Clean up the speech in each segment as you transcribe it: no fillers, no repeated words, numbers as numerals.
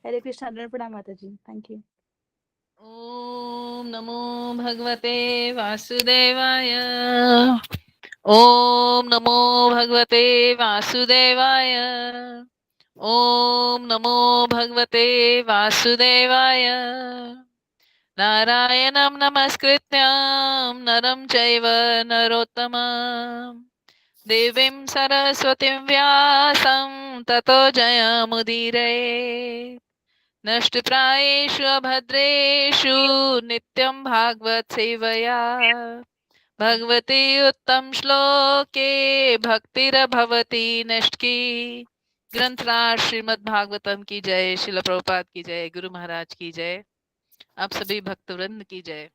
हरे कृष्णा, दंड प्रणाम माता जी। Thank you. ओम नमो भगवते वासुदेवाय। ओम नमो भगवते वासुदेवाय। ओम नमो भगवते वासुदेवाय। नारायणं नमस्कृत्यं नरं चैव नरोत्तमं देवीं सरस्वतीं व्यासं ततो जयमुदीरये। नष्टप्रायेषु अभद्रेषु नित्यं भागवत सेवया भगवती उत्तम श्लोके भक्तिर्भवती नष्टकी। ग्रंथराज श्रीमद् भागवतम की जय। शिल प्रभुपाद की जय। गुरु महाराज की जय। आप सभी भक्तवृंद की जय।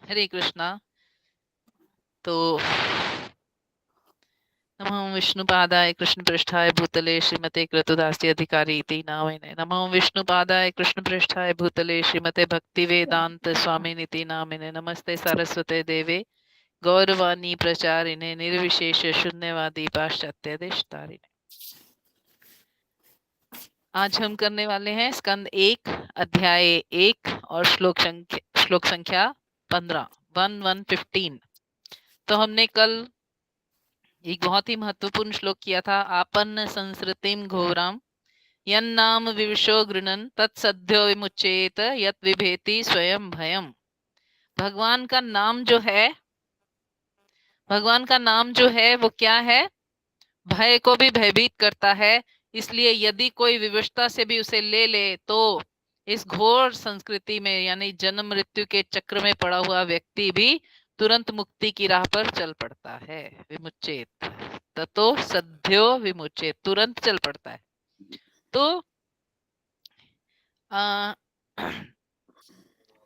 हरे कृष्णा। तो नमो विष्णुपादाय कृष्णपृष्ठाय भूतले श्रीमते कृतदास्य अधिकारी इति नामिने। नमो विष्णुपादाय कृष्णपृष्ठाय भूतले श्रीमते भक्तिवेदांत स्वामिनिति नामिने। नमस्ते सरस्वते देवे गौरवाणी प्रचारिणे निर्विशेष शून्यवादी पाश्चात्य देशतारिणे। आज हम करने वाले हैं स्कंद 1 अध्याय 1 और श्लोक संख्या 15 1115। तो हमने कल एक बहुत ही महत्वपूर्ण श्लोक किया था। आपन्न संसृतिम घोराम यन्नाम विविशो गृणन तत्सद्यो विमुचेत यत विभेति स्वयं भयम। भगवान का नाम जो है, भगवान का नाम जो है वो क्या है? भय को भी भयभीत करता है। इसलिए यदि कोई विवशता से भी उसे ले ले तो इस घोर संस्कृति में यानी जन्म मृत्यु के चक्र में पड़ा हुआ व्यक्ति भी तुरंत मुक्ति की राह पर चल पड़ता है। विमुचेत ततो सद्यो विमुचेत, तुरंत चल पड़ता है। तो आ,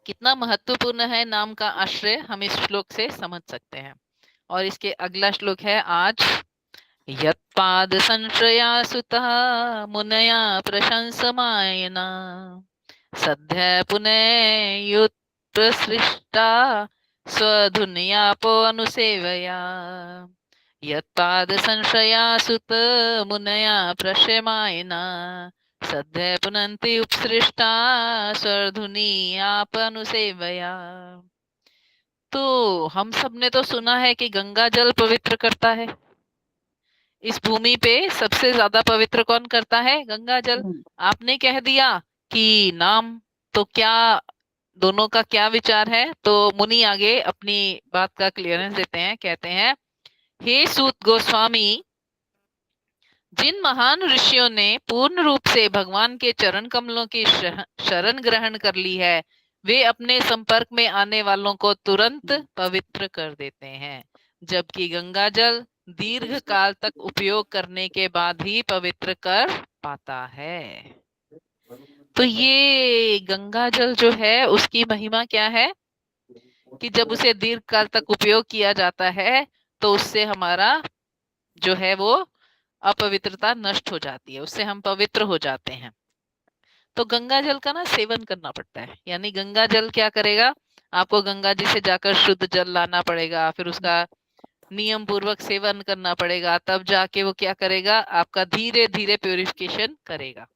कितना महत्वपूर्ण है नाम का आश्रय, हम इस श्लोक से समझ सकते हैं। और इसके अगला श्लोक है आज, यत्पाद संश्रया सुतः मुनया प्रशंसमायना सद्य पुनयुत प्रसृष्टा स्वधुन्यापो अनुसेवया। यत्पाद संश्रया सुत मुनया प्रशमायना सद्य पुनन्ति उपसृष्टा स्वधुनी आप अनुसेवया। तो हम सब ने तो सुना है कि गंगा जल पवित्र करता है। इस भूमि पे सबसे ज्यादा पवित्र कौन करता है? गंगा जल। आपने कह दिया कि नाम, तो क्या दोनों का क्या विचार है? तो मुनि आगे अपनी बात का क्लियरेंस देते हैं। कहते हैं, हे सूत गोस्वामी, जिन महान ऋषियों ने पूर्ण रूप से भगवान के चरण कमलों की शरण ग्रहण कर ली है, वे अपने संपर्क में आने वालों को तुरंत पवित्र कर देते हैं, जबकि गंगा जल दीर्घ काल तक उपयोग करने के बाद ही पवित्र कर पाता है। तो ये गंगा जल जो है उसकी महिमा क्या है कि जब उसे दीर्घ काल तक उपयोग किया जाता है तो उससे हमारा जो है वो अपवित्रता नष्ट हो जाती है, उससे हम पवित्र हो जाते हैं। तो गंगा जल का ना सेवन करना पड़ता है। यानी गंगा जल क्या करेगा, आपको गंगा जी से जाकर शुद्ध जल लाना पड़ेगा, फिर उसका नियम पूर्वक सेवन करना पड़ेगा, तब जाके वो क्या करेगा, आपका धीरे धीरे प्यूरिफिकेशन करेगा।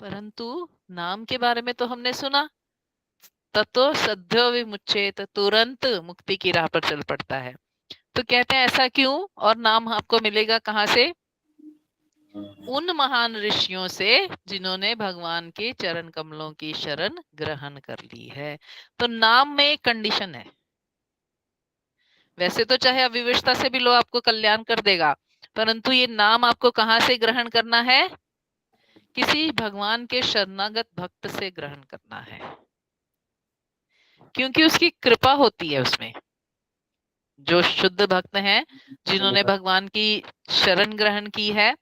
परंतु नाम के बारे में तो हमने सुना, ततो सद्यो विमुचेत, तुरंत मुक्ति की राह पर चल पड़ता है। तो कहते हैं ऐसा क्यों, और नाम आपको मिलेगा कहाँ से? उन महान ऋषियों से जिन्होंने भगवान के चरण कमलों की शरण ग्रहण कर ली है। तो नाम में एक कंडीशन है। वैसे तो चाहे अविवशता से भी लो आपको कल्याण कर देगा, परंतु ये नाम आपको कहाँ से ग्रहण करना है? किसी भगवान के शरणागत भक्त से ग्रहण करना है, क्योंकि उसकी कृपा होती है उसमें। जो शुद्ध भक्त हैं, जिन्होंने भगवान की शरण ग्रहण की है,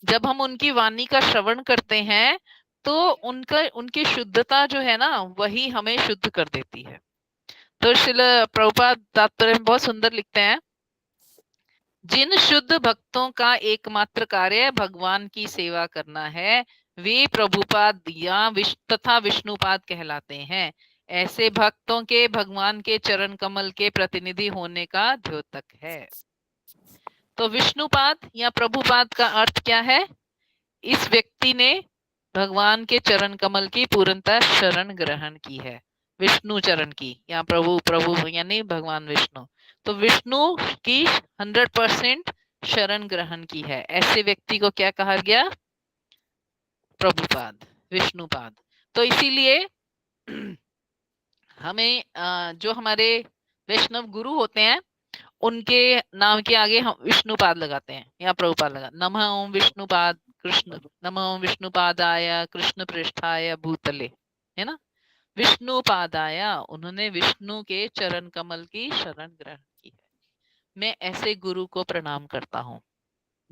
जब हम उनकी वाणी का श्रवण करते हैं तो उनकी शुद्धता जो है ना, वही हमें शुद्ध कर देती है। तो श्रील प्रभुपाद तात्पर्य में बहुत सुंदर लिखते हैं, जिन शुद्ध भक्तों का एकमात्र कार्य भगवान की सेवा करना है, वे प्रभुपाद या तथा विष्णुपाद कहलाते हैं। ऐसे भक्तों के भगवान के चरण कमल के प्रतिनिधि होने का द्योतक है। तो विष्णुपाद या प्रभुपाद का अर्थ क्या है? इस व्यक्ति ने भगवान के चरण कमल की पूर्णतः शरण ग्रहण की है, विष्णु चरण की। यहाँ प्रभु प्रभु यानी भगवान विष्णु, तो विष्णु की 100% शरण ग्रहण की है, ऐसे व्यक्ति को क्या कहा गया? प्रभुपाद, विष्णुपाद। तो इसीलिए हमें जो हमारे वैष्णव गुरु होते हैं उनके नाम के आगे हम विष्णुपाद लगाते हैं, या प्रभुपाद लगा। नमः ओम विष्णुपाद कृष्ण, नमः ओम विष्णुपादाय कृष्ण पृष्ठाय भूतले, है ना। विष्णुपादाय, उन्होंने विष्णु के चरण कमल की शरण ग्रहण की है। मैं ऐसे गुरु को प्रणाम करता हूँ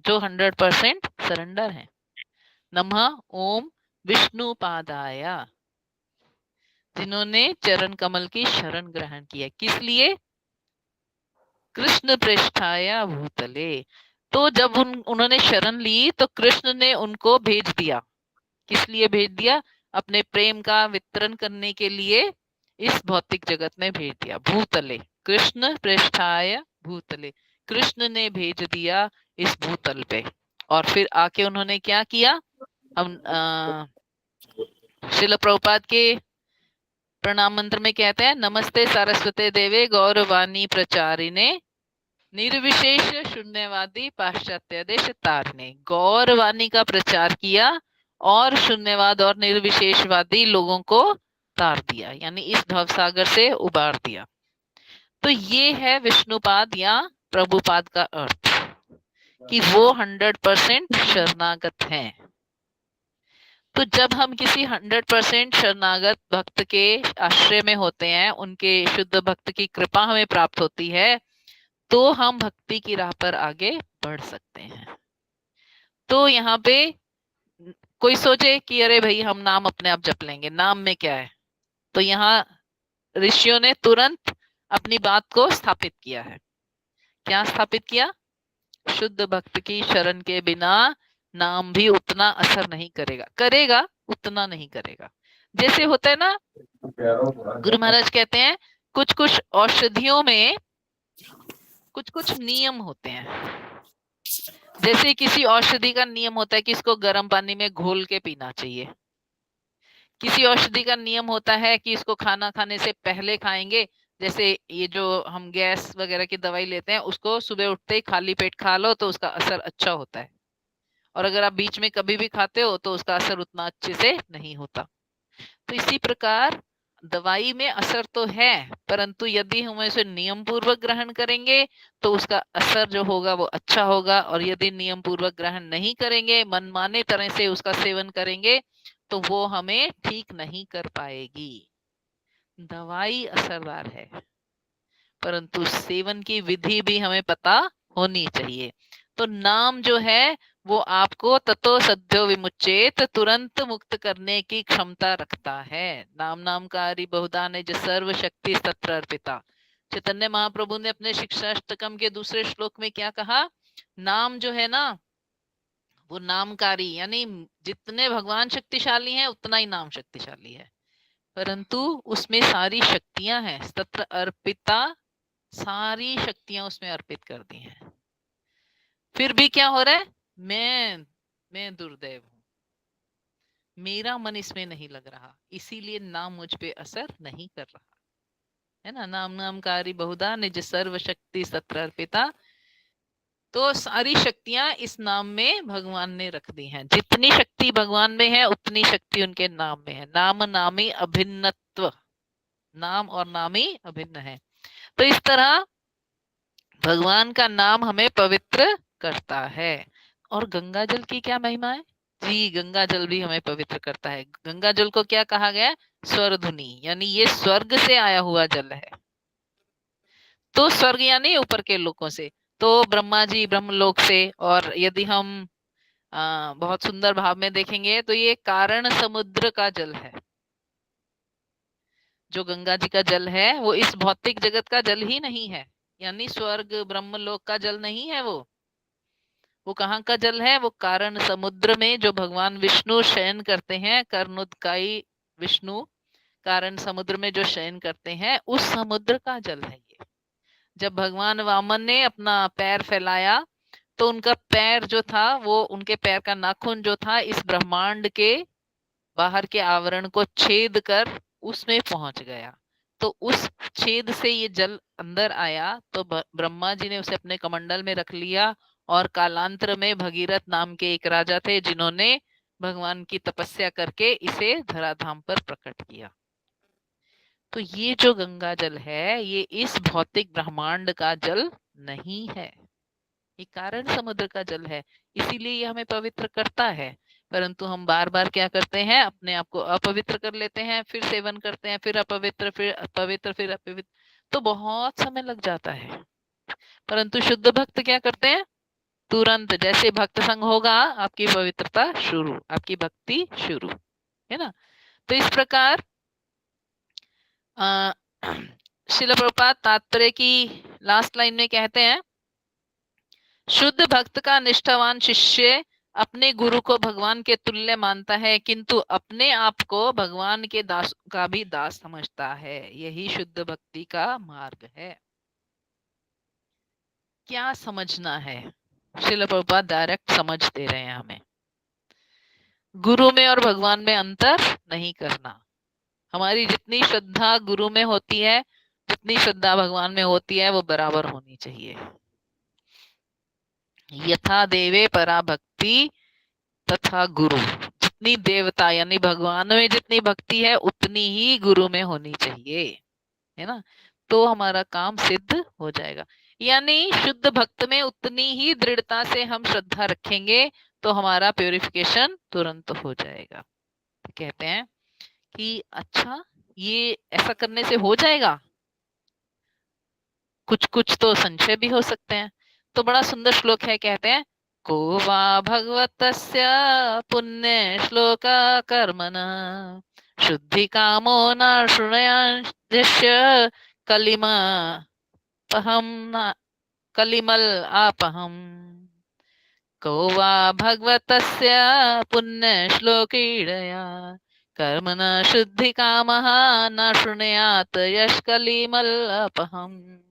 जो 100% सरेंडर है। नमः ओम विष्णुपादाय, जिन्होंने चरण कमल की शरण ग्रहण की है। किस लिए? कृष्ण पृष्ठाय भूतले। तो जब उन्होंने शरण ली तो कृष्ण ने उनको भेज दिया। किस लिए भेज दिया? अपने प्रेम का वितरण करने के लिए इस भौतिक जगत में भेज दिया। भूतले, कृष्ण पृष्ठाय भूतले, कृष्ण ने भेज दिया इस भूतल पे। और फिर आके उन्होंने क्या किया? हम श्रील प्रभुपाद के प्रणाम मंत्र में कहते हैं, नमस्ते सरस्वते देवे गौरवाणी प्रचारिणे निर्विशेष शून्यवादी पाश्चात्य देश तारने। गौरवाणी का प्रचार किया और शून्यवाद और निर्विशेषवादी लोगों को तार दिया, यानी इस भवसागर से उबार दिया। तो ये है विष्णुपाद या प्रभुपाद का अर्थ, कि वो 100% शरणागत हैं। तो जब हम किसी 100% शरणागत भक्त के आश्रय में होते हैं, उनके शुद्ध भक्त की कृपा हमें प्राप्त होती है, तो हम भक्ति की राह पर आगे बढ़ सकते हैं। तो यहाँ पे कोई सोचे कि अरे भाई हम नाम अपने आप जप लेंगे, नाम में क्या है? तो यहाँ ऋषियों ने तुरंत अपनी बात को स्थापित किया है। क्या स्थापित किया? शुद्ध भक्त की शरण के बिना नाम भी उतना असर नहीं करेगा, करेगा उतना नहीं करेगा। जैसे होता है ना, गुरु महाराज कहते हैं कुछ कुछ औषधियों में कुछ कुछ नियम होते हैं। जैसे किसी औषधि का नियम होता है कि इसको गर्म पानी में घोल के पीना चाहिए। किसी औषधि का नियम होता है कि इसको खाना खाने से पहले खाएंगे। जैसे ये जो हम गैस वगैरह की दवाई लेते हैं, उसको सुबह उठते ही खाली पेट खा लो तो उसका असर अच्छा होता है, और अगर आप बीच में कभी भी खाते हो तो उसका असर उतना अच्छे से नहीं होता। तो इसी प्रकार दवाई में असर तो है, परंतु यदि हम इसे नियम पूर्वक ग्रहण करेंगे तो उसका असर जो होगा वो अच्छा होगा, और यदि नियम पूर्वक ग्रहण नहीं करेंगे, मनमाने तरह से उसका सेवन करेंगे, तो वो हमें ठीक नहीं कर पाएगी। दवाई असरदार है, परंतु सेवन की विधि भी हमें पता होनी चाहिए। तो नाम जो है वो आपको ततो सद्यो विमुचेत, तुरंत मुक्त करने की क्षमता रखता है। नाम नामकारी बहुधा निज सर्व शक्ति तत्र अर्पिता। चैतन्य महाप्रभु ने अपने शिक्षाष्टकम के दूसरे श्लोक में क्या कहा? नाम जो है ना, वो नामकारी, यानी जितने भगवान शक्तिशाली हैं उतना ही नाम शक्तिशाली है, परंतु उसमें सारी शक्तियां हैं, तत्र अर्पिता, सारी शक्तियां उसमें अर्पित कर दी हैं। फिर भी क्या हो रहा है? मैं दुर्दैव हूं, मेरा मन इसमें नहीं लग रहा, इसीलिए नाम मुझ पे असर नहीं कर रहा है ना। नाम नामकारी बहुधा निज सर्व शक्ति तत्र अर्पिता। तो सारी शक्तियां इस नाम में भगवान ने रख दी हैं। जितनी शक्ति भगवान में है उतनी शक्ति उनके नाम में है। नाम नामी अभिन्नत्व, नाम और नामी अभिन्न है। तो इस तरह भगवान का नाम हमें पवित्र करता है। और गंगा जल की क्या महिमा है जी? गंगा जल भी हमें पवित्र करता है। गंगा जल को क्या कहा गया? स्वरधुनी, यानी ये स्वर्ग से आया हुआ जल है। तो स्वर्ग यानी ऊपर के लोकों से, तो ब्रह्मा जी ब्रह्मलोक से। और यदि हम बहुत सुंदर भाव में देखेंगे तो ये कारण समुद्र का जल है। जो गंगा जी का जल है वो इस भौतिक जगत का जल ही नहीं है, यानी स्वर्ग ब्रह्मलोक का जल नहीं है। वो कहाँ का जल है? वो कारण समुद्र में जो भगवान विष्णु शयन करते हैं, कर्णोदकाई विष्णु कारण समुद्र में जो शयन करते हैं, उस समुद्र का जल है ये। जब भगवान वामन ने अपना पैर फैलाया तो उनका पैर जो था, वो उनके पैर का नाखून जो था, इस ब्रह्मांड के बाहर के आवरण को छेद कर उसमें पहुंच गया। तो उस छेद से ये जल अंदर आया, तो ब्रह्मा जी ने उसे अपने कमंडल में रख लिया, और कालांतर में भगीरथ नाम के एक राजा थे जिन्होंने भगवान की तपस्या करके इसे धराधाम पर प्रकट किया। तो ये जो गंगा जल है, ये इस भौतिक ब्रह्मांड का जल नहीं है, ये कारण समुद्र का जल है। इसीलिए ये हमें पवित्र करता है। परंतु हम बार बार क्या करते हैं, अपने आप को अपवित्र कर लेते हैं, फिर सेवन करते हैं, फिर अपवित्र, फिर अपवित्र, फिर अपवित्र, तो बहुत समय लग जाता है। परंतु शुद्ध भक्त क्या करते हैं, तुरंत जैसे भक्त संग होगा आपकी पवित्रता शुरू, आपकी भक्ति शुरू, है ना। तो इस प्रकार श्रील प्रभुपाद तात्पर्य की लास्ट लाइन में कहते हैं, शुद्ध भक्त का निष्ठावान शिष्य अपने गुरु को भगवान के तुल्य मानता है, किंतु अपने आप को भगवान के दास का भी दास समझता है। यही शुद्ध भक्ति का मार्ग है। क्या समझना है, श्रील प्रभुपाद डायरेक्ट समझ दे रहे हैं हमें। गुरु में और भगवान में अंतर नहीं करना। हमारी जितनी श्रद्धा गुरु में होती है, जितनी श्रद्धा भगवान में होती है, वो बराबर होनी चाहिए। यथा देवे परा भक्ति तथा गुरु, जितनी देवता यानी भगवान में जितनी भक्ति है उतनी ही गुरु में होनी चाहिए, है ना। तो हमारा काम सिद्ध हो जाएगा। यानी शुद्ध भक्त में उतनी ही दृढ़ता से हम श्रद्धा रखेंगे तो हमारा प्यूरिफिकेशन तुरंत हो जाएगा। कहते हैं कि अच्छा, ये ऐसा करने से हो जाएगा, कुछ कुछ तो संशय भी हो सकते हैं। तो बड़ा सुंदर श्लोक है, कहते हैं, को वा भगवतस्य पुण्य श्लोक कर्मण शुद्धि कामो न शृणुयाद्यस्य कलिमल आपहम। को वा भगवतस्य पुण्य श्लोकीडया कर्मण शुद्धि कामः न शृणुयात् यश कलिमल अपहम।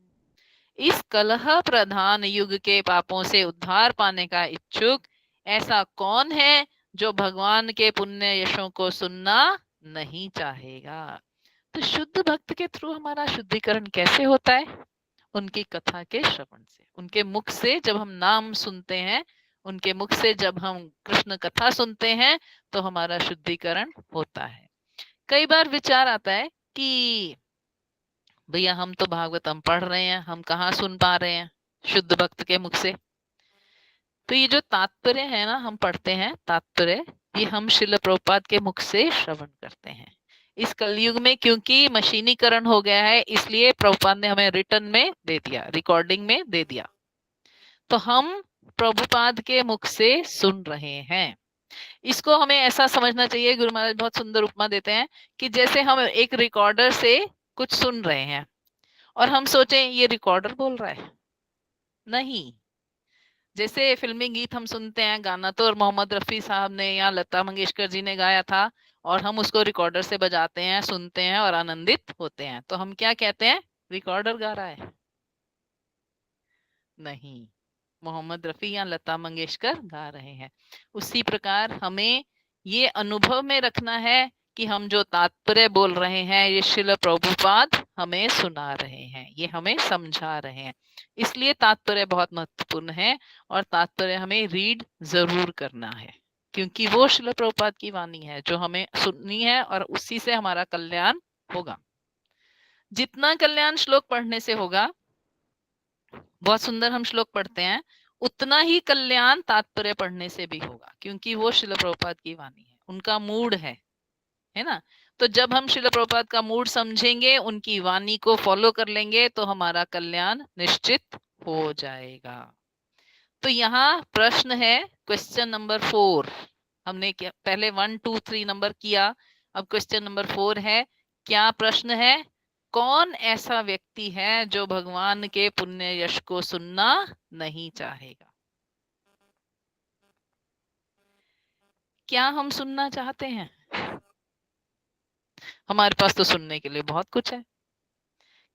इस कलह प्रधान युग के पापों से उद्धार पाने का इच्छुक ऐसा कौन है जो भगवान के पुण्य यशों को सुनना नहीं चाहेगा। तो शुद्ध भक्त के थ्रू हमारा शुद्धिकरण कैसे होता है, उनकी कथा के श्रवण से, उनके मुख से जब हम नाम सुनते हैं, उनके मुख से जब हम कृष्ण कथा सुनते हैं, तो हमारा शुद्धिकरण होता है। कई बार विचार आता है कि भैया हम तो भागवतम पढ़ रहे हैं, हम कहाँ सुन पा रहे हैं शुद्ध भक्त के मुख से। तो ये जो तात्पर्य है ना, हम पढ़ते हैं तात्पर्य, ये हम श्रील प्रभुपाद के मुख से श्रवण करते हैं। इस कलयुग में क्योंकि मशीनीकरण हो गया है, इसलिए प्रभुपाद ने हमें रिटर्न में दे दिया, रिकॉर्डिंग में दे दिया। तो हम प्रभुपाद के मुख से सुन रहे हैं। इसको हमें ऐसा समझना चाहिए, गुरु महाराज बहुत सुंदर उपमा देते हैं कि जैसे हम एक रिकॉर्डर से कुछ सुन रहे हैं और हम सोचें ये रिकॉर्डर बोल रहा है, नहीं। जैसे फिल्मी गीत हम सुनते हैं, गाना तो मोहम्मद रफी साहब ने या लता मंगेशकर जी ने गाया था, और हम उसको रिकॉर्डर से बजाते हैं, सुनते हैं और आनंदित होते हैं, तो हम क्या कहते हैं, रिकॉर्डर गा रहा है? नहीं, मोहम्मद रफी या लता मंगेशकर गा रहे हैं। उसी प्रकार हमें ये अनुभव में रखना है कि हम जो तात्पर्य बोल रहे हैं, ये श्रील प्रभुपाद हमें सुना रहे हैं, ये हमें समझा रहे हैं। इसलिए तात्पर्य बहुत महत्वपूर्ण है, और तात्पर्य हमें रीड जरूर करना है, क्योंकि वो श्रील प्रभुपाद की वाणी है जो हमें सुननी है, और उसी से हमारा कल्याण होगा। जितना कल्याण श्लोक पढ़ने से होगा, बहुत सुंदर हम श्लोक पढ़ते हैं, उतना ही कल्याण तात्पर्य पढ़ने से भी होगा, क्योंकि वो श्रील प्रभुपाद की वाणी है, उनका मूड है ना। तो जब हम श्रील प्रभुपाद का मूड समझेंगे, उनकी वाणी को फॉलो कर लेंगे, तो हमारा कल्याण निश्चित हो जाएगा। तो यहाँ प्रश्न है, क्वेश्चन नंबर 4। हमने क्या पहले 1 2 3 नंबर किया, अब क्वेश्चन नंबर 4 है। क्या प्रश्न है, कौन ऐसा व्यक्ति है जो भगवान के पुण्य यश को सुनना नहीं चाहेगा? क्या हम सुनना चाहते हैं? हमारे पास तो सुनने के लिए बहुत कुछ है।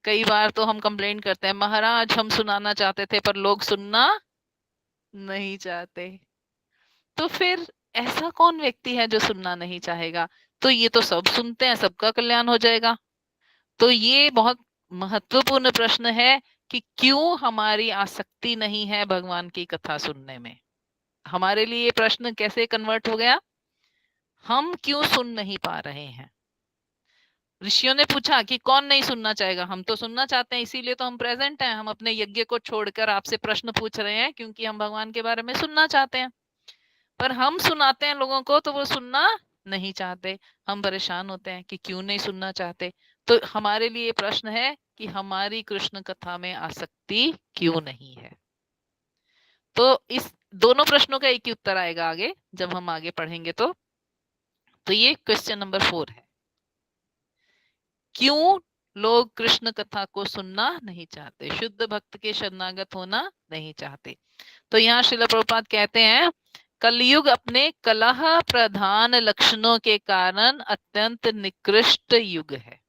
कई बार तो हम कंप्लेंट करते हैं, महाराज हम सुनाना चाहते थे पर लोग सुनना नहीं चाहते। तो फिर ऐसा कौन व्यक्ति है जो सुनना नहीं चाहेगा? तो ये तो सब सुनते हैं, सबका कल्याण हो जाएगा। तो ये बहुत महत्वपूर्ण प्रश्न है कि क्यों हमारी आसक्ति नहीं है भगवान की कथा सुनने में। हमारे लिए ये प्रश्न कैसे कन्वर्ट हो गया? हम क्यों सुन नहीं पा रहे हैं? ऋषियों ने पूछा कि कौन नहीं सुनना चाहेगा? हम तो सुनना चाहते हैं, इसीलिए तो हम प्रेजेंट हैं। हम अपने यज्ञ को छोड़कर आपसे प्रश्न पूछ रहे हैं क्योंकि हम भगवान के बारे में सुनना चाहते हैं। पर हम सुनाते हैं लोगों को तो वो सुनना नहीं चाहते। हम परेशान होते हैं कि क्यों नहीं सुनना चाहते। तो हमारे लिए प्रश्न है कि हमारी कृष्ण कथा में आसक्ति क्यों नहीं है। तो इस दोनों प्रश्नों का एक ही उत्तर आएगा आगे जब हम आगे पढ़ेंगे। तो ये क्वेश्चन नंबर 4 है, क्यों लोग कृष्ण कथा को सुनना नहीं चाहते, शुद्ध भक्त के शरणागत होना नहीं चाहते। तो यहाँ श्रील प्रभुपाद कहते हैं, कलयुग अपने कलह प्रधान लक्षणों के कारण अत्यंत निकृष्ट युग है।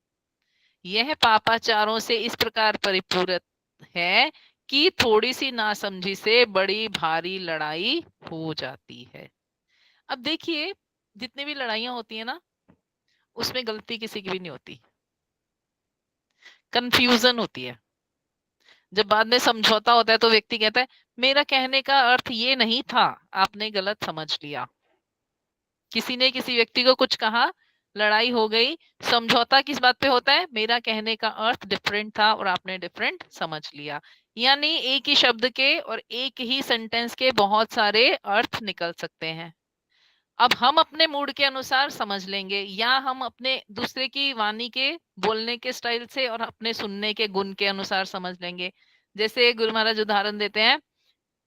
यह पापाचारों से इस प्रकार परिपूर्ण है कि थोड़ी सी नासमझी से बड़ी भारी लड़ाई हो जाती है। अब देखिए, जितनी भी लड़ाइयां होती है ना, उसमें गलती किसी की भी नहीं होती, कंफ्यूजन होती है। जब बाद में समझौता होता है तो व्यक्ति कहता है मेरा कहने का अर्थ ये नहीं था, आपने गलत समझ लिया। किसी ने किसी व्यक्ति को कुछ कहा, लड़ाई हो गई, समझौता किस बात पे होता है? मेरा कहने का अर्थ डिफरेंट था और आपने डिफरेंट समझ लिया। यानी एक ही शब्द के और एक ही सेंटेंस के बहुत सारे अर्थ निकल सकते हैं। अब हम अपने मूड के अनुसार समझ लेंगे या हम अपने दूसरे की वाणी के बोलने के स्टाइल से और अपने सुनने के गुण के अनुसार समझ लेंगे। जैसे गुरु महाराज उदाहरण देते हैं,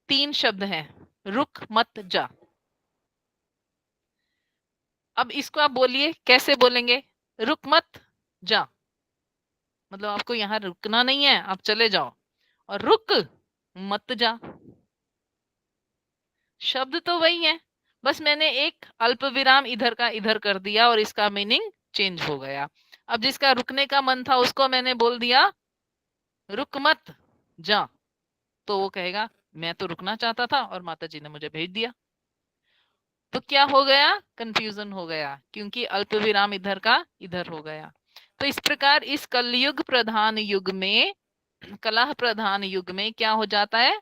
3 शब्द हैं, रुक मत जा। अब इसको आप बोलिए, कैसे बोलेंगे? रुक मत जा मतलब आपको यहाँ रुकना नहीं है, आप चले जाओ, और रुक मत जा शब्द तो वही है, बस मैंने एक अल्प विराम इधर का इधर कर दिया और इसका मीनिंग चेंज हो गया। अब जिसका रुकने का मन था उसको मैंने बोल दिया रुक मत जा, तो वो कहेगा मैं तो रुकना चाहता था और माता जी ने मुझे भेज दिया। तो क्या हो गया? कंफ्यूजन हो गया, क्योंकि अल्प विराम इधर का इधर हो गया। तो इस प्रकार इस कलयुग प्रधान युग में, कलह प्रधान युग में क्या हो जाता है?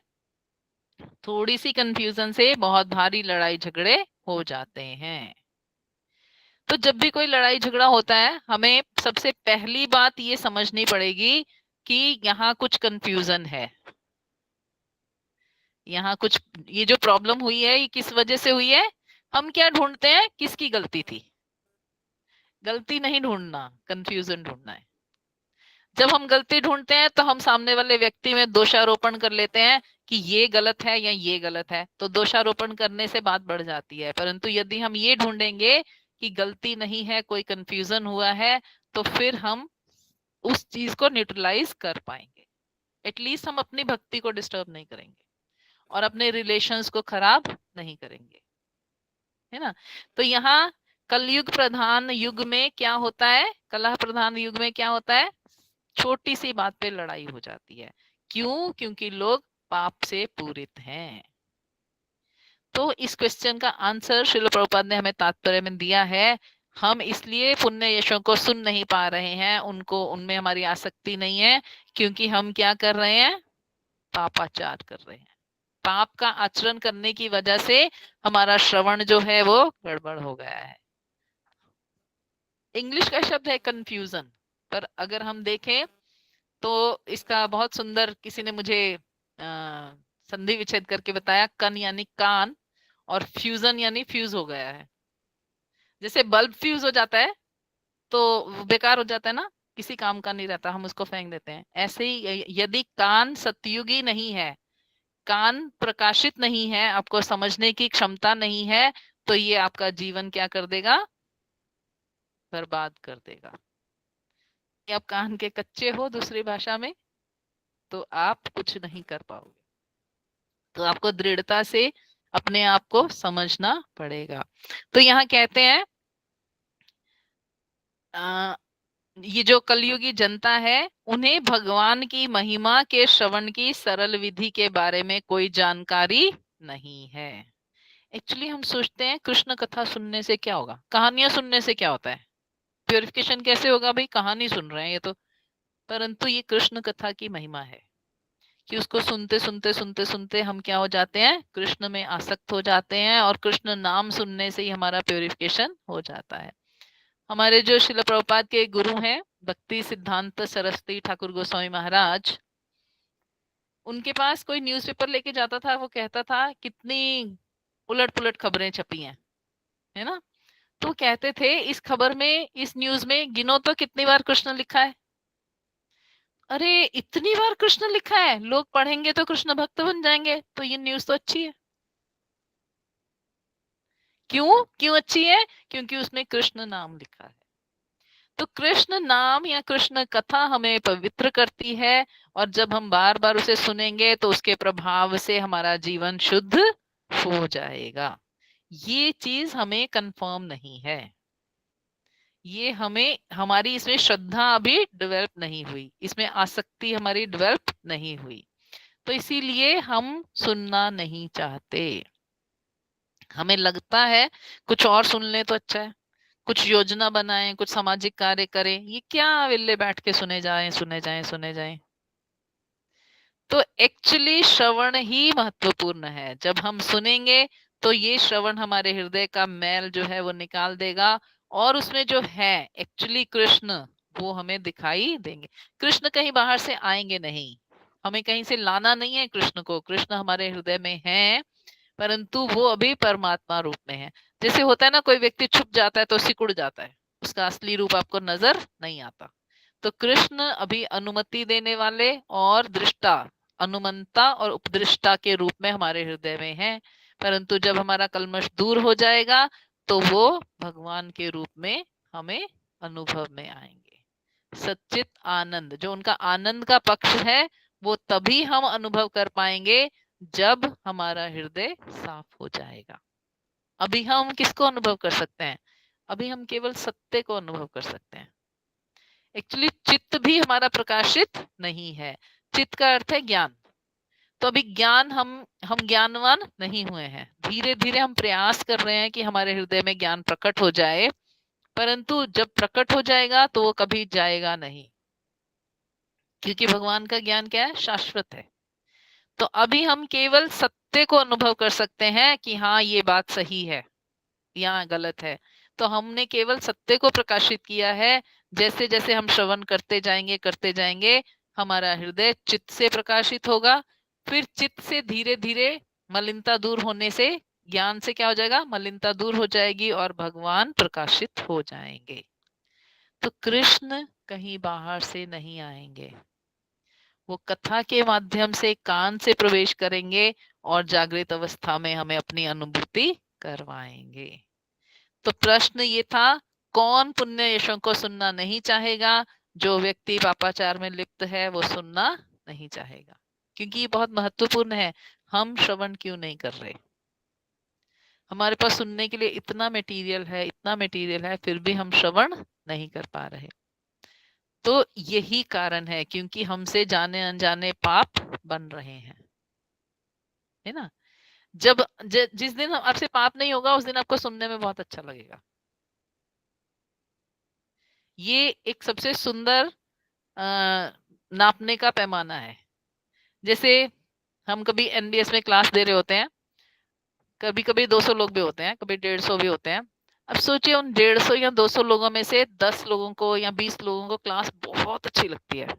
थोड़ी सी कंफ्यूजन से बहुत भारी लड़ाई झगड़े हो जाते हैं। तो जब भी कोई लड़ाई झगड़ा होता है, हमें सबसे पहली बात ये समझनी पड़ेगी कि यहाँ कुछ कंफ्यूजन है। यहाँ कुछ, ये जो प्रॉब्लम हुई है ये किस वजह से हुई है? हम क्या ढूंढते हैं? किसकी गलती थी? गलती नहीं ढूंढना, कंफ्यूजन ढूंढना है। जब हम गलती ढूंढते हैं तो हम सामने वाले व्यक्ति में दोषारोपण कर लेते हैं कि ये गलत है या ये गलत है, तो दोषारोपण करने से बात बढ़ जाती है। परंतु यदि हम ये ढूंढेंगे कि गलती नहीं है, कोई कंफ्यूजन हुआ है, तो फिर हम उस चीज को न्यूट्रलाइज कर पाएंगे। एटलीस्ट हम अपनी भक्ति को डिस्टर्ब नहीं करेंगे और अपने रिलेशंस को खराब नहीं करेंगे, है ना। तो यहाँ कलयुग प्रधान युग में क्या होता है? कलह प्रधान युग में क्या होता है? छोटी सी बात पे लड़ाई हो जाती है। क्यों? क्योंकि लोग पाप से पूरित हैं। तो इस क्वेश्चन का आंसर श्रील प्रभुपाद ने हमें तात्पर्य में दिया है। हम इसलिए पुण्य यशों को सुन नहीं पा रहे हैं, उनको, उनमें हमारी आसक्ति नहीं है, क्योंकि हम क्या कर रहे हैं? पापाचार कर रहे हैं। पाप का आचरण करने की वजह से हमारा श्रवण जो है वो गड़बड़ हो गया है। इंग्लिश का शब्द है कंफ्यूजन, पर अगर हम देखें तो इसका बहुत सुंदर किसी ने मुझे संधि विच्छेद करके बताया, कन यानी कान और फ्यूजन यानी फ्यूज हो गया है। जैसे बल्ब फ्यूज हो जाता है तो बेकार हो जाता है ना, किसी काम का नहीं रहता, हम उसको फेंक देते हैं। ऐसे ही यदि कान सतयुगी नहीं है, कान प्रकाशित नहीं है, आपको समझने की क्षमता नहीं है, तो ये आपका जीवन क्या कर देगा? बर्बाद कर देगा। आप कान के कच्चे हो दूसरी भाषा में, तो आप कुछ नहीं कर पाओगे। तो आपको दृढ़ता से अपने आप को समझना पड़ेगा। तो यहाँ कहते हैं ये जो कलयुगी जनता है, उन्हें भगवान की महिमा के श्रवण की सरल विधि के बारे में कोई जानकारी नहीं है। एक्चुअली हम सोचते हैं कृष्ण कथा सुनने से क्या होगा, कहानियां सुनने से क्या होता है, प्योरिफिकेशन कैसे होगा, भाई कहानी सुन रहे हैं ये तो। परंतु ये कृष्ण कथा की महिमा है कि उसको सुनते सुनते सुनते सुनते हम क्या हो जाते हैं, कृष्ण में आसक्त हो जाते हैं, और कृष्ण नाम सुनने से ही हमारा प्योरिफिकेशन हो जाता है। हमारे जो शिल प्रभुपाद के गुरु हैं, भक्ति सिद्धांत सरस्वती ठाकुर गोस्वामी महाराज, उनके पास कोई न्यूज़पेपर लेके जाता था, वो कहता था कितनी उलट पुलट खबरें छपी हैं, है ना। तो वो कहते थे इस खबर में, इस न्यूज में गिनो तो कितनी बार कृष्ण लिखा है। अरे इतनी बार कृष्ण लिखा है, लोग पढ़ेंगे तो कृष्ण भक्त बन जाएंगे, तो ये न्यूज तो अच्छी है। क्यों क्यों अच्छी है? क्योंकि उसमें कृष्ण नाम लिखा है। तो कृष्ण नाम या कृष्ण कथा हमें पवित्र करती है, और जब हम बार बार उसे सुनेंगे तो उसके प्रभाव से हमारा जीवन शुद्ध हो जाएगा। ये चीज हमें कंफर्म नहीं है, ये हमें, हमारी इसमें श्रद्धा अभी डेवलप नहीं हुई, इसमें आसक्ति हमारी डेवलप नहीं हुई, तो इसीलिए हम सुनना नहीं चाहते। हमें लगता है कुछ और सुन ले तो अच्छा है, कुछ योजना बनाएं, कुछ सामाजिक कार्य करें, ये क्या विल्ले बैठ के सुने जाएं सुने जाएं सुने जाएं। तो एक्चुअली श्रवण ही महत्वपूर्ण है। जब हम सुनेंगे तो ये श्रवण हमारे हृदय का मैल जो है वो निकाल देगा, और उसमें जो है एक्चुअली कृष्ण, वो हमें दिखाई देंगे। कृष्ण कहीं बाहर से आएंगे नहीं, हमें कहीं से लाना नहीं है कृष्ण को, कृष्ण हमारे हृदय में है, परंतु वो अभी परमात्मा रूप में है। जैसे होता है ना, कोई व्यक्ति छुप जाता है तो सिकुड़ जाता है, उसका असली रूप आपको नजर नहीं आता। तो कृष्ण अभी अनुमति देने वाले और दृष्टा, अनुमंता और उपदृष्टा के रूप में हमारे हृदय में है, परंतु जब हमारा कल्मश दूर हो जाएगा तो वो भगवान के रूप में हमें अनुभव में आएंगे। सच्चित आनंद, जो उनका आनंद का पक्ष है, वो तभी हम अनुभव कर पाएंगे जब हमारा हृदय साफ हो जाएगा। अभी हम किसको अनुभव कर सकते हैं? अभी हम केवल सत्य को अनुभव कर सकते हैं। एक्चुअली चित्त भी हमारा प्रकाशित नहीं है। चित्त का अर्थ है ज्ञान। तो अभी ज्ञान, हम ज्ञानवान नहीं हुए हैं। धीरे धीरे हम प्रयास कर रहे हैं कि हमारे हृदय में ज्ञान प्रकट हो जाए, परंतु जब प्रकट हो जाएगा तो वो कभी जाएगा नहीं, क्योंकि भगवान का ज्ञान क्या है? शाश्वत है। तो अभी हम केवल सत्य को अनुभव कर सकते हैं कि हाँ ये बात सही है या गलत है। तो हमने केवल सत्य को प्रकाशित किया है। जैसे जैसे हम श्रवण करते जाएंगे, हमारा हृदय चित्त से प्रकाशित होगा, फिर चित्त से धीरे धीरे मलिनता दूर होने से, ज्ञान से क्या हो जाएगा? मलिनता दूर हो जाएगी और भगवान प्रकाशित हो जाएंगे। तो कृष्ण कहीं बाहर से नहीं आएंगे, वो कथा के माध्यम से कान से प्रवेश करेंगे और जागृत अवस्था में हमें अपनी अनुभूति करवाएंगे। तो प्रश्न ये था, कौन पुण्य यशों को सुनना नहीं चाहेगा? जो व्यक्ति पापाचार में लिप्त है वो सुनना नहीं चाहेगा, क्योंकि ये बहुत महत्वपूर्ण है। हम श्रवण क्यों नहीं कर रहे? हमारे पास सुनने के लिए इतना मटेरियल है, इतना मटेरियल है, फिर भी हम श्रवण नहीं कर पा रहे। तो यही कारण है, क्योंकि हमसे जाने अनजाने पाप बन रहे हैं, है ना। जिस दिन आपसे पाप नहीं होगा उस दिन आपको सुनने में बहुत अच्छा लगेगा। ये एक सबसे सुंदर नापने का पैमाना है। जैसे हम कभी एनबीएस में क्लास दे रहे होते हैं, कभी कभी 200 लोग भी होते हैं, कभी 150 भी होते हैं। अब सोचिए उन 150 या 200 लोगों में से 10 लोगों को या 20 लोगों को क्लास बहुत अच्छी लगती है,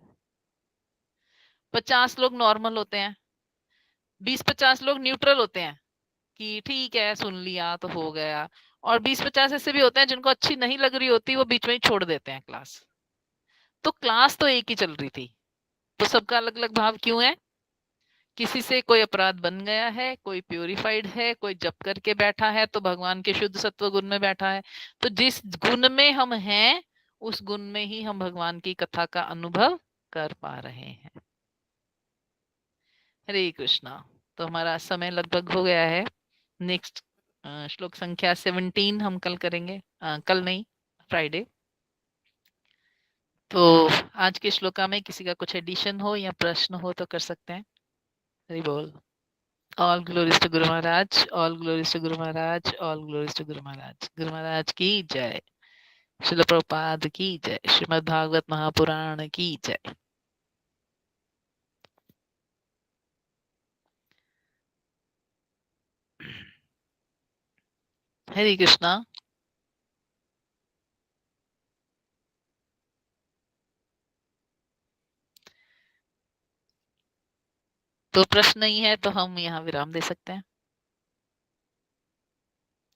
50 लोग नॉर्मल होते हैं, 20-50 लोग न्यूट्रल होते हैं कि ठीक है सुन लिया तो हो गया, और 20-50 ऐसे भी होते हैं जिनको अच्छी नहीं लग रही होती, वो बीच में ही छोड़ देते हैं क्लास। तो क्लास तो एक ही चल रही थी, तो सबका अलग अलग भाव क्यों है? किसी से कोई अपराध बन गया है, कोई प्यूरिफाइड है, कोई जप करके बैठा है तो भगवान के शुद्ध सत्व गुण में बैठा है। तो जिस गुण में हम हैं उस गुण में ही हम भगवान की कथा का अनुभव कर पा रहे हैं। हरे कृष्णा। तो हमारा समय लगभग हो गया है। नेक्स्ट श्लोक संख्या 17 हम कल करेंगे, कल नहीं, फ्राइडे। तो आज के श्लोका में किसी का कुछ एडिशन हो या प्रश्न हो तो कर सकते हैं। हरि बोल। All glories to Guru Maharaj, all glories to Guru Maharaj, all glories to Guru Maharaj. Guru Maharaj की जय, श्रील प्रभुपाद की जय, श्रीमद् भागवत महापुराण की जय. हरे कृष्णा. तो प्रश्न नहीं है तो हम यहाँ विराम दे सकते हैं.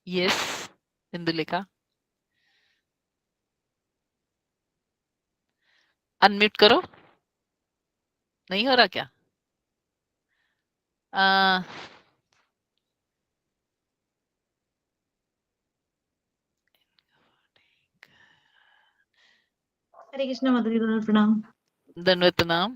यस, इंदुलेखा अनम्यूट करो. नहीं हो रहा क्या? आ, हरे कृष्णा माता जी, प्रणाम। दंडवत प्रणाम.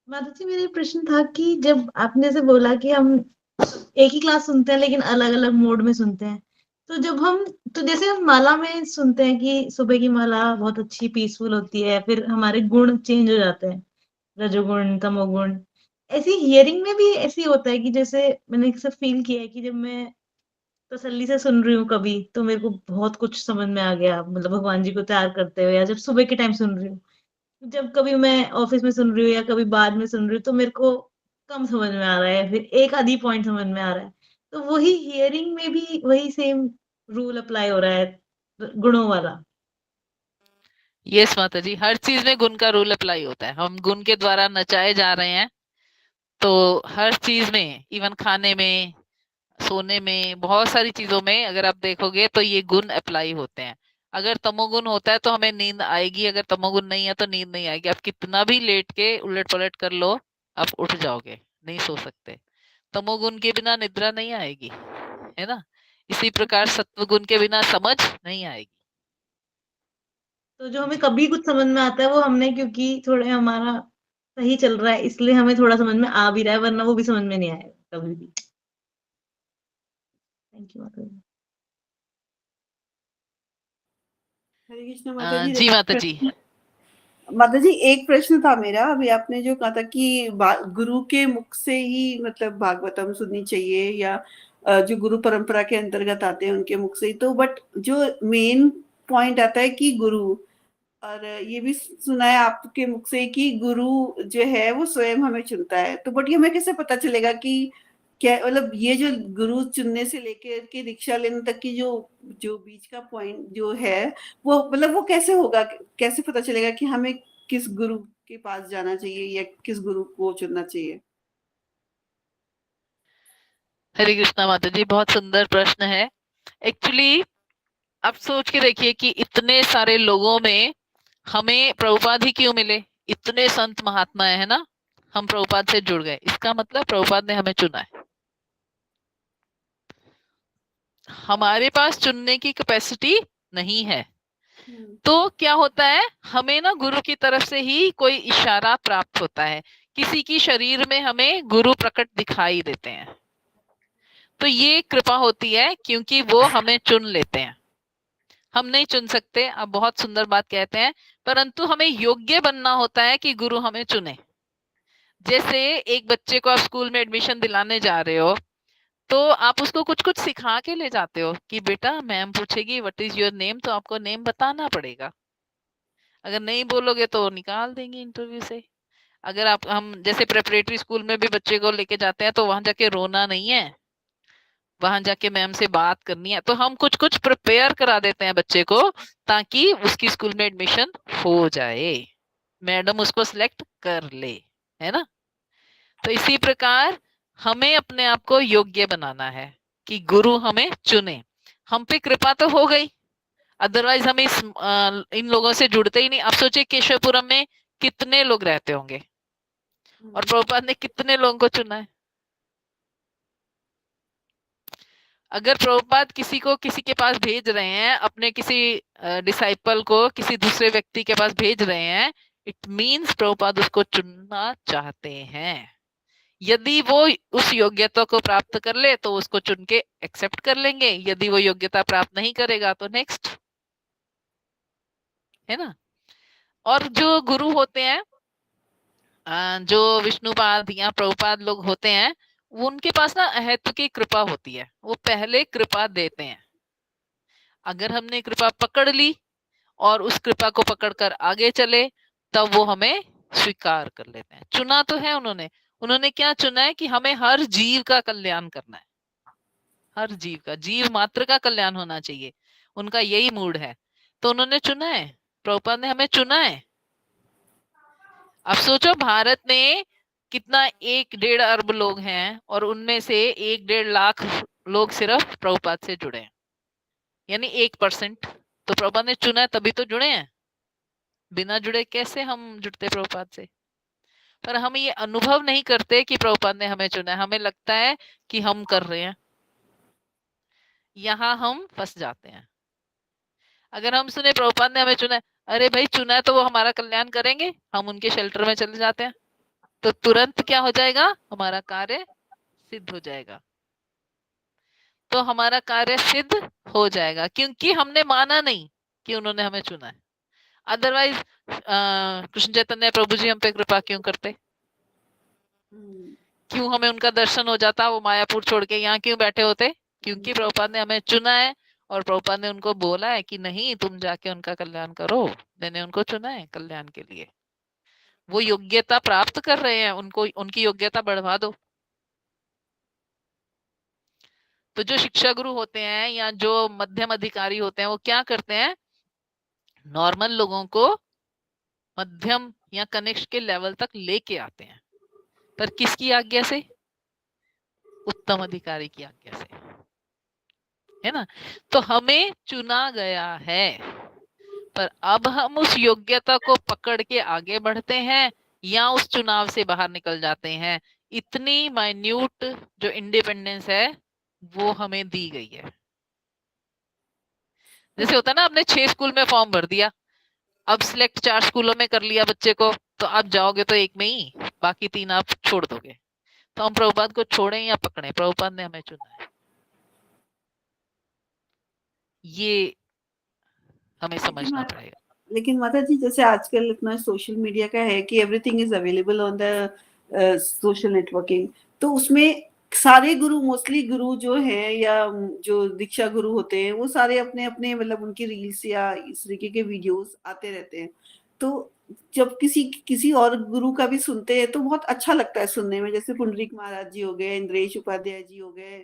माता जी, मेरा प्रश्न था कि जब आपने से बोला कि हम एक ही क्लास सुनते हैं लेकिन अलग अलग मोड में सुनते हैं, तो जब हम तो जैसे हम माला में सुनते हैं कि सुबह की माला बहुत अच्छी पीसफुल होती है, फिर हमारे गुण चेंज हो जाते हैं, रजोगुण तमोगुण। ऐसी हियरिंग में भी ऐसी होता है कि जैसे मैंने अक्सर फील किया है कि जब मैं तसल्ली से सुन रही हूँ कभी, तो मेरे को बहुत कुछ समझ में आ गया, मतलब भगवान जी को तैयार करते हुए, या जब सुबह के टाइम सुन रही हूँ, जब कभी मैं ऑफिस में सुन रही हूँ या कभी बाद में सुन रही हूँ, तो मेरे को कम समझ में आ रहा है, फिर एक आधी पॉइंट समझ में आ रहा है। तो वही हियरिंग में भी वही सेम रूल अप्लाई हो रहा है, गुणों वाला। यस माता जी, हर चीज में गुण का रूल अप्लाई होता है. हम गुण के द्वारा नचाए जा रहे हैं, तो हर चीज में, इवन खाने में, सोने में, बहुत सारी चीजों में अगर आप देखोगे तो ये गुण अप्लाई होते हैं. अगर तमोगुण होता है तो हमें नींद आएगी, अगर तमोगुण नहीं है तो नींद नहीं आएगी. आप कितना भी लेट के उलट पलट कर लो, आप उठ जाओगे, नहीं सो सकते. तमोगुण के बिना निद्रा नहीं आएगी, है ना? इसी प्रकार सत्व गुण के बिना समझ नहीं आएगी. तो जो हमें जी. कभी कुछ समझ में आता है वो हमने, क्योंकि थोड़े हमारा सही चल रहा है, इसलिए हमें थोड़ा समझ में आ भी रहा है, वरना वो भी समझ में नहीं आएगा कभी भी। थैंक यू माता जी। हरे कृष्ण माता जी। जी माता जी. माता जी, एक प्रश्न था मेरा। अभी आपने जो कहा था कि गुरु के मुख से ही मतलब भागवतम सुननी चाहिए, या जो गुरु परंपरा के अंतर्गत आते हैं उनके मुख से ही, तो बट जो मेन पॉइंट आता है कि गुरु, और ये भी सुना है आपके मुख से कि गुरु जो है वो स्वयं हमें चुनता है, तो बट ये हमें कैसे पता चलेगा कि क्या, मतलब ये जो गुरु चुनने से लेकर के दीक्षा लेने तक की जो जो बीच का पॉइंट जो है, वो मतलब वो कैसे होगा, कैसे पता चलेगा कि हमें किस गुरु के पास जाना चाहिए या किस गुरु को चुनना चाहिए? हरे कृष्णा माता जी, बहुत सुंदर प्रश्न है. एक्चुअली आप सोच के देखिए कि इतने सारे लोगों में हमें प्रभुपाद ही क्यों मिले? इतने संत महात्मा है ना, हम प्रभुपाद से जुड़ गए, इसका मतलब प्रभुपाद ने हमें चुना है. हमारे पास चुनने की कैपेसिटी नहीं है. हम्म। तो क्या होता है, हमें ना गुरु की तरफ से ही कोई इशारा प्राप्त होता है. किसी की शरीर में हमें गुरु प्रकट दिखाई देते हैं, तो ये कृपा होती है, क्योंकि वो हमें चुन लेते हैं. हम नहीं चुन सकते, आप बहुत सुंदर बात कहते हैं, परंतु हमें योग्य बनना होता है कि गुरु हमें चुने. जैसे एक बच्चे को आप स्कूल में एडमिशन दिलाने जा रहे हो, तो आप उसको कुछ कुछ सिखा के ले जाते हो कि बेटा मैम पूछेगी व्हाट इज योर नेम, तो आपको नेम बताना पड़ेगा. अगर नहीं बोलोगे तो निकाल देंगे इंटरव्यू से. अगर आप, हम जैसे प्रेपरेटरी स्कूल में भी बच्चे को लेके जाते हैं, तो वहां जाके रोना नहीं है, वहां जाके मैम से बात करनी है. तो हम कुछ कुछ प्रिपेयर करा देते हैं बच्चे को, ताकि उसकी स्कूल में एडमिशन हो जाए, मैडम उसको सिलेक्ट कर ले, है ना? तो इसी प्रकार हमें अपने आप को योग्य बनाना है कि गुरु हमें चुने. हम पे कृपा तो हो गई, अदरवाइज हम इन लोगों से जुड़ते ही नहीं. आप सोचिए केशवपुरम में कितने लोग रहते होंगे, और प्रभुपाद ने कितने लोगों को चुना है. अगर प्रभुपाद किसी को किसी के पास भेज रहे हैं, अपने किसी डिसाइपल को किसी दूसरे व्यक्ति के पास भेज रहे हैं, इट मीन्स प्रभुपाद उसको चुनना चाहते हैं. यदि वो उस योग्यता को प्राप्त कर ले तो उसको चुन के एक्सेप्ट कर लेंगे, यदि वो योग्यता प्राप्त नहीं करेगा तो नेक्स्ट, है ना? और जो गुरु होते हैं, जो विष्णुपाद या प्रभुपाद लोग होते हैं, वो उनके पास ना अहेतु की कृपा होती है, वो पहले कृपा देते हैं। अगर हमने कृपा पकड़ ली और उस कृपा को पकड़कर आगे चले, तब वो हमें स्वीकार कर लेते हैं। चुना तो है उन्होंने, उन्होंने क्या चुना है कि हमें हर जीव का कल्याण करना है, हर जीव का, जीव मात्र का कल्याण होना चाहिए, उनका यही मूड है। तो उन्होंने चुना है, प्रभुपाद ने हमें चुना है। अब सोचो भारत में कितना 1-1.5 अरब लोग हैं और उनमें से 1-1.5 लाख लोग सिर्फ प्रभुपाद से जुड़े हैं, यानी 1%। तो प्रभुपाद ने चुना है तभी तो जुड़े हैं, बिना जुड़े कैसे हम जुड़ते प्रभुपाद से। पर हम ये अनुभव नहीं करते कि प्रभुपाद ने हमें चुना है, हमें लगता है कि हम कर रहे हैं, यहाँ हम फंस जाते हैं। अगर हम सुने प्रभुपाद ने हमें चुना है, अरे भाई चुना है तो वो हमारा कल्याण करेंगे, हम उनके शेल्टर में चले जाते हैं, तो तुरंत क्या हो जाएगा, हमारा कार्य सिद्ध हो जाएगा। तो हमारा कार्य सिद्ध हो जाएगा क्योंकि हमने माना नहीं कि उन्होंने हमें चुना है। अदरवाइज कृष्ण चैतन्य प्रभु जी हम पे कृपा क्यों करते, क्यों हमें उनका दर्शन हो जाता, वो मायापुर छोड़ के यहाँ क्यों बैठे होते? क्योंकि प्रभुपाद ने हमें चुना है और प्रभुपाद ने उनको बोला है कि नहीं तुम जाके उनका कल्याण करो, मैंने उनको चुना है कल्याण के लिए। वो योग्यता प्राप्त कर रहे हैं, उनको उनकी योग्यता बढ़वा दो। तो जो शिक्षा गुरु होते हैं या जो मध्यम अधिकारी होते हैं वो क्या करते हैं, नॉर्मल लोगों को मध्यम या कनिष्ठ के लेवल तक लेके आते हैं, पर किसकी आज्ञा से? उत्तम अधिकारी की आज्ञा से, है ना। तो हमें चुना गया है, पर अब हम उस योग्यता को पकड़ के आगे बढ़ते हैं या उस चुनाव से बाहर निकल जाते हैं। इतनी माइन्यूट जो इंडिपेंडेंस है वो हमें दी गई है। जैसे होता है ना, आपने 6 स्कूल में फॉर्म भर दिया, अब सिलेक्ट 4 स्कूलों में कर लिया बच्चे को, तो आप जाओगे तो एक में ही, बाकी 3 आप छोड़ दोगे। तो हम प्रभुपाद को छोड़ें या पकड़ें, प्रभुपाद ने हमें चुना है, ये हमें समझना पड़ेगा। लेकिन माता जी जैसे आजकल इतना सोशल मीडिया का है कि everything is available on the social networking, तो उसमें सारे गुरु, मोस्टली गुरु जो है या जो दीक्षा गुरु होते हैं वो सारे अपने अपने मतलब उनकी रील्स या इस तरीके के वीडियोस आते रहते हैं। तो जब किसी और गुरु का भी सुनते हैं तो बहुत अच्छा लगता है सुनने में, जैसे पुंडरीक महाराज जी हो गए, इंद्रेश उपाध्याय जी हो गए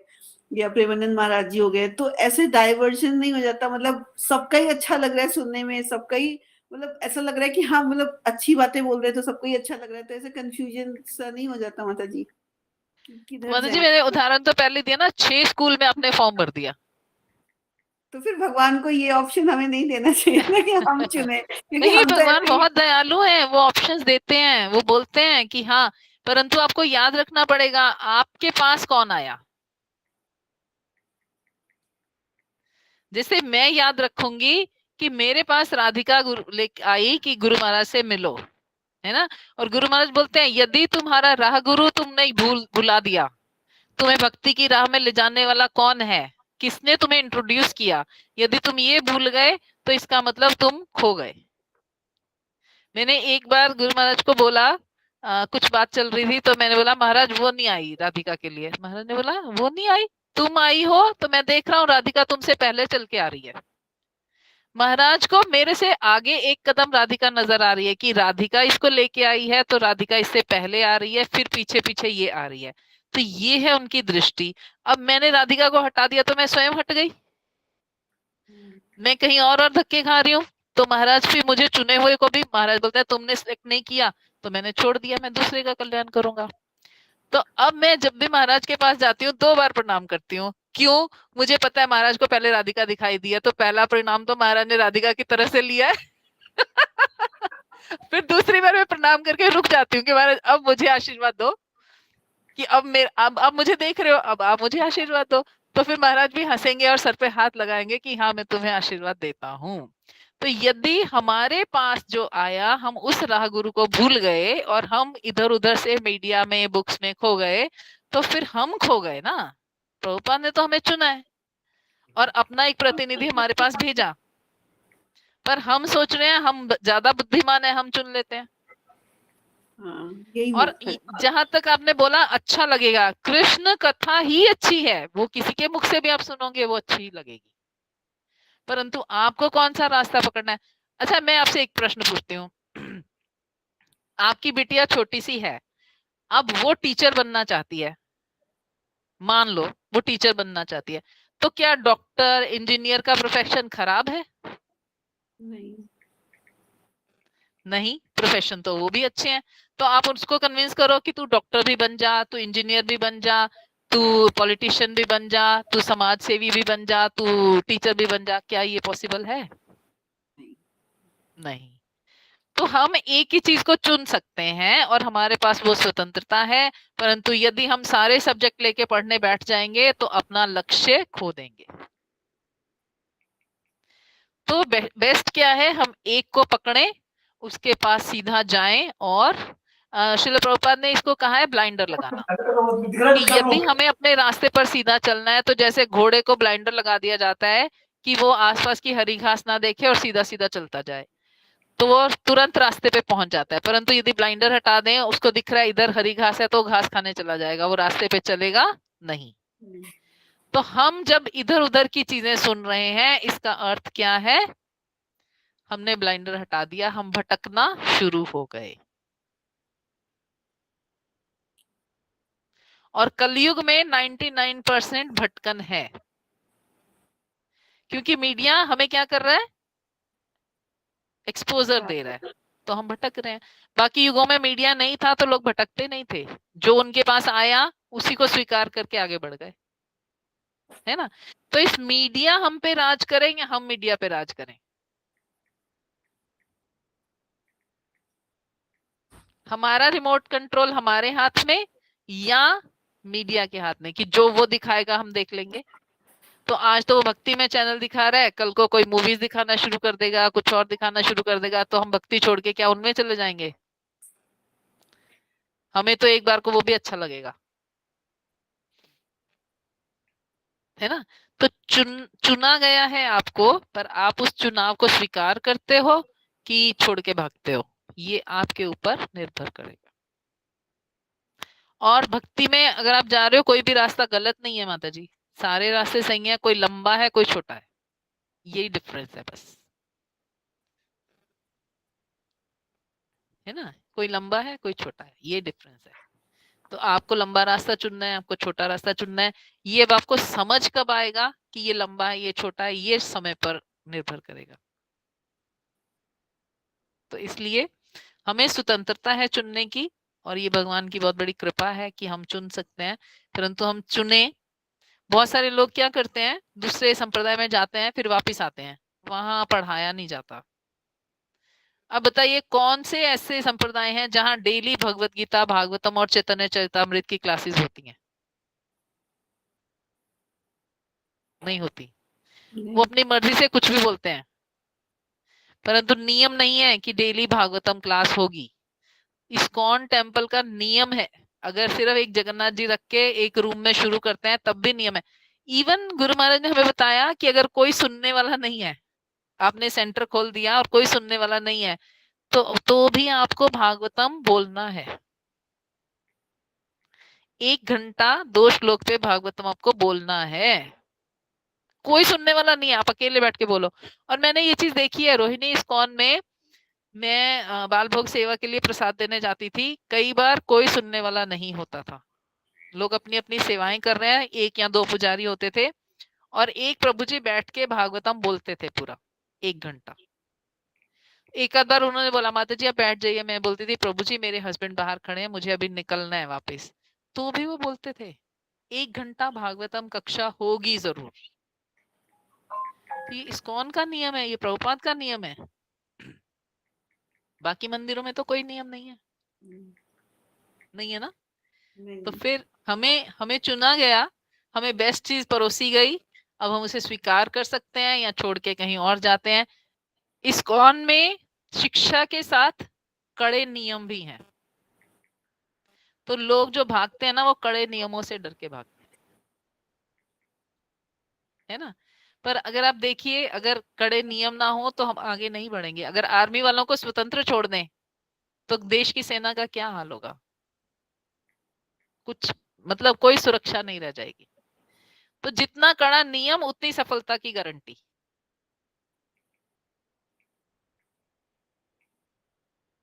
या प्रेमानंद महाराज जी हो गए, तो ऐसे डाइवर्जन नहीं हो जाता, मतलब सबका ही अच्छा लग रहा है सुनने में, सबका ही मतलब ऐसा लग रहा है कि हाँ मतलब अच्छी बातें बोल रहे हैं तो सबको ही अच्छा लग रहा है, तो ऐसे कंफ्यूजन सा नहीं हो जाता माता जी किधर माता जी जाए? मैंने उदाहरण तो पहले दिया ना, 6 स्कूल में आपने फॉर्म भर दिया। तो फिर भगवान को ये ऑप्शन हमें नहीं देना चाहिए ना कि हम चुने, क्योंकि नहीं, हम तो भगवान ऐसे ही। बहुत दयालु हैं, वो ऑप्शंस देते हैं, वो बोलते हैं कि हाँ, परंतु आपको याद रखना पड़ेगा आपके पास कौन आया। जैसे मैं याद रखूंगी कि मेरे पास राधिका गुरु लेके आई कि गुरु महाराज से मिलो, है ना, और गुरु महाराज बोलते हैं यदि तुम्हारा राह गुरु तुमने भुला दिया, तुम्हें भक्ति की राह में ले जाने वाला कौन है, किसने तुम्हें इंट्रोड्यूस किया, यदि तुम ये भूल गए तो इसका मतलब तुम खो गए। मैंने एक बार गुरु महाराज को बोला, कुछ बात चल रही थी तो मैंने बोला महाराज वो नहीं आई राधिका के लिए। महाराज ने बोला वो नहीं आई, तुम आई हो, तो मैं देख रहा हूँ राधिका तुमसे पहले चल के आ रही है। महाराज को मेरे से आगे एक कदम राधिका नजर आ रही है कि राधिका इसको लेके आई है, तो राधिका इससे पहले आ रही है, फिर पीछे पीछे ये आ रही है, तो ये है उनकी दृष्टि। अब मैंने राधिका को हटा दिया तो मैं स्वयं हट गई, मैं कहीं और धक्के खा रही हूँ। तो महाराज फिर मुझे चुने हुए को भी महाराज बोलते हैं तुमने सिलेक्ट नहीं किया, तो मैंने छोड़ दिया, मैं दूसरे का कल्याण करूंगा। तो अब मैं जब भी महाराज के पास जाती हूँ 2 बार प्रणाम करती हूँ। क्यों? मुझे पता है महाराज को पहले राधिका दिखाई दी है, तो पहला प्रणाम तो महाराज ने राधिका की तरफ से लिया है। फिर दूसरी बार मैं प्रणाम करके रुक जाती हूँ कि महाराज अब मुझे आशीर्वाद दो, कि अब मुझे देख रहे हो, अब आप मुझे आशीर्वाद दो। तो फिर महाराज भी हंसेंगे और सर पे हाथ लगाएंगे कि हाँ मैं तुम्हें आशीर्वाद देता हूँ। तो यदि हमारे पास जो आया हम उस राह गुरु को भूल गए और हम इधर उधर से मीडिया में बुक्स में खो गए, तो फिर हम खो गए ना। प्रभुपाद ने तो हमें चुना है और अपना एक प्रतिनिधि हमारे पास भेजा, पर हम सोच रहे हैं हम ज्यादा बुद्धिमान है, हम चुन लेते हैं। हाँ, यही और मुख है। जहां तक आपने बोला अच्छा लगेगा, कृष्ण कथा ही अच्छी है, वो किसी के मुख से भी आप सुनोगे वो अच्छी लगेगी, परंतु आपको कौन सा रास्ता पकड़ना है। अच्छा, मैं आपसे एक प्रश्न पूछती हूँ। आपकी बिटिया छोटी सी है, अब वो टीचर बनना चाहती है, मान लो वो टीचर बनना चाहती है, तो क्या डॉक्टर इंजीनियर का प्रोफेशन खराब है? नहीं। नहीं, प्रोफेशन तो वो भी अच्छे हैं। तो आप उसको कन्विंस करो कि तू डॉक्टर भी बन जा, तू इंजीनियर भी बन जा, तू पॉलिटिशियन भी बन जा, तू समाज सेवी भी बन जा, तू टीचर भी बन जा। क्या ये पॉसिबल है? नहीं। नहीं। तो हम एक ही चीज को चुन सकते हैं और हमारे पास वो स्वतंत्रता है, परंतु यदि हम सारे सब्जेक्ट लेके पढ़ने बैठ जाएंगे तो अपना लक्ष्य खो देंगे। तो बेस्ट क्या है, हम एक को पकड़ें, उसके पास सीधा जाएं, और श्रील प्रभुपाद ने इसको कहा है ब्लाइंडर लगाना, कि यदि हमें अपने रास्ते पर सीधा चलना है तो जैसे घोड़े को ब्लाइंडर लगा दिया जाता है कि वो आसपास की हरी घास ना देखे और सीधा सीधा चलता जाए, तो वो तुरंत रास्ते पे पहुंच जाता है। परंतु यदि ब्लाइंडर हटा दें, उसको दिख रहा है इधर हरी घास है, तो घास खाने चला जाएगा, वो रास्ते पे चलेगा नहीं। तो हम जब इधर उधर की चीजें सुन रहे हैं, इसका अर्थ क्या है, हमने ब्लाइंडर हटा दिया, हम भटकना शुरू हो गए। और कलयुग में 99% भटकन है, क्योंकि मीडिया हमें क्या कर रहा है, एक्सपोजर दे रहा है, तो हम भटक रहे हैं। बाकी युगों में मीडिया नहीं था तो लोग भटकते नहीं थे, जो उनके पास आया उसी को स्वीकार करके आगे बढ़ गए, है ना। तो इस मीडिया हम पे राज करें या हम मीडिया पे राज करें? हमारा रिमोट कंट्रोल हमारे हाथ में या मीडिया के हाथ में, कि जो वो दिखाएगा हम देख लेंगे। तो आज तो वो भक्ति में चैनल दिखा रहा है, कल को कोई मूवीज दिखाना शुरू कर देगा, कुछ और दिखाना शुरू कर देगा, तो हम भक्ति छोड़ के क्या उनमें चले जाएंगे? हमें तो एक बार को वो भी अच्छा लगेगा, है ना। तो चुना गया है आपको, पर आप उस चुनाव को स्वीकार करते हो कि छोड़ के भागते हो, ये आपके ऊपर निर्भर करेगा। और भक्ति में अगर आप जा रहे हो, कोई भी रास्ता गलत नहीं है माता जी, सारे रास्ते सही है, कोई लंबा है कोई छोटा है, यही डिफरेंस है बस, है ना। कोई लंबा है कोई छोटा है, ये डिफरेंस है। तो आपको लंबा रास्ता चुनना है, आपको छोटा रास्ता चुनना है, ये अब आपको समझ कब आएगा कि ये लंबा है ये छोटा है, ये समय पर निर्भर करेगा। तो इसलिए हमें स्वतंत्रता है चुनने की, और ये भगवान की बहुत बड़ी कृपा है कि हम चुन सकते हैं, परंतु हम चुने। बहुत सारे लोग क्या करते हैं, दूसरे संप्रदाय में जाते हैं फिर वापिस आते हैं, वहां पढ़ाया नहीं जाता। अब बताइए कौन से ऐसे संप्रदाय हैं जहां डेली भगवत गीता, भागवतम और चैतन्य चरितमृत की क्लासेस होती हैं? नहीं होती। वो अपनी मर्जी से कुछ भी बोलते हैं, परंतु नियम नहीं है कि डेली भागवतम क्लास होगी। इस्कॉन टेम्पल का नियम है, अगर सिर्फ एक जगन्नाथ जी रख के एक रूम में शुरू करते हैं तब भी नियम है। इवन गुरु महाराज ने हमें बताया कि अगर कोई सुनने वाला नहीं है, आपने सेंटर खोल दिया और कोई सुनने वाला नहीं है, तो भी आपको भागवतम बोलना है। 1 घंटा 2 श्लोक पे भागवतम आपको बोलना है, कोई सुनने वाला नहीं है, आप अकेले बैठ के बोलो। और मैंने ये चीज देखी है रोहिणी इस्कॉन में, मैं बाल भोग सेवा के लिए प्रसाद देने जाती थी, कई बार कोई सुनने वाला नहीं होता था, लोग अपनी अपनी सेवाएं कर रहे हैं, 1 या 2 पुजारी होते थे, और एक प्रभु जी बैठ के भागवतम बोलते थे पूरा 1 घंटा। एक आध बार उन्होंने बोला माता जी आप बैठ जाइए, मैं बोलती थी प्रभु जी मेरे हस्बैंड बाहर खड़े हैं, मुझे अभी निकलना है वापस, तो भी वो बोलते थे। 1 घंटा भागवतम कक्षा होगी जरूर। ये इस्कॉन का नियम है, ये प्रभुपाद का नियम है, बाकी मंदिरों में तो कोई नियम नहीं है, नहीं है ना। तो फिर हमें हमें चुना गया, हमें बेस्ट चीज परोसी गई, अब हम उसे स्वीकार कर सकते हैं या छोड़ के कहीं और जाते हैं। इस्कॉन में शिक्षा के साथ कड़े नियम भी हैं, तो लोग जो भागते हैं ना वो कड़े नियमों से डर के भागते हैं, है ना। पर अगर आप देखिए, अगर कड़े नियम ना हो तो हम आगे नहीं बढ़ेंगे। अगर आर्मी वालों को स्वतंत्र छोड़ दें तो देश की सेना का क्या हाल होगा? कुछ मतलब कोई सुरक्षा नहीं रह जाएगी। तो जितना कड़ा नियम उतनी सफलता की गारंटी।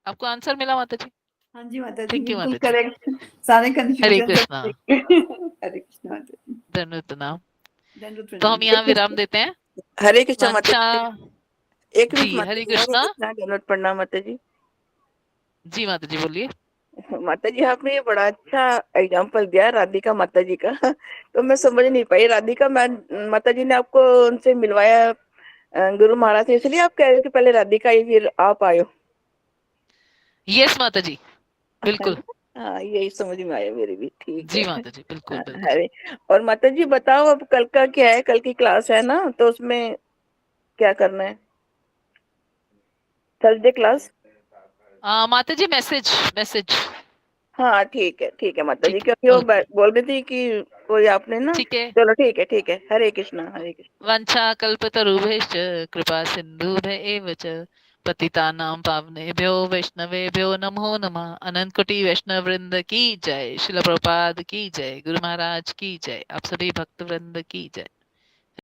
आपको आंसर मिला माता जी? हाँ जी माता जी, थैंक यू बिल्कुल माता जी। करेक्ट। सारे हरे कंफ्यूजन कृष्णा। हरे कृष्ण माता जी। धन्यवाद नाम। दंडवत तो हम प्रणाम। यहाँ विराम देते हैं। हरे कृष्णा माता वांछा। जी। एक मिनट जी माता हरे जी, हरे कृष्णा। कृष्णा, दंडवत प्रणाम माता जी। जी माता जी बोलिए। माता जी आपने ये बड़ा अच्छा एग्जाम्पल दिया राधिका माता जी का। तो मैं समझ नहीं पाई राधिका माता जी ने आपको उनसे मिलवाया गुरु महाराज से, इसलिए आप कह रहे हो कि पहले राधिका आई फिर आप आयो। यस माता जी है बिल्कुल। ना? हाँ, यही समझ में आया मेरे भी। ठीक जी है। माता जी बिल्कुल बिल्कुल। हरे। और माता जी बताओ, अब कल का क्या है? कल की क्लास है ना, तो उसमें क्या करना है? Thursday class. माता जी मैसेज मैसेज। हाँ ठीक है माता जी, ठीक क्योंकि है वो ओके। बोल रही थी कि कोई आपने ना। ठीक है। चलो ठीक है, हरे कृष्णा हरे कृष्णा। वंशा कल्पतरुभ्यश्च कृपा सिन्धुभ्य एव च पतितानां पावनेभ्यो वैष्णवेभ्यो नमो नमः। अनंत कोटि वैष्णव वृंद की जय। शिल प्रभुपाद की जय। गुरु महाराज की जय। आप सभी भक्त वृंद की जय।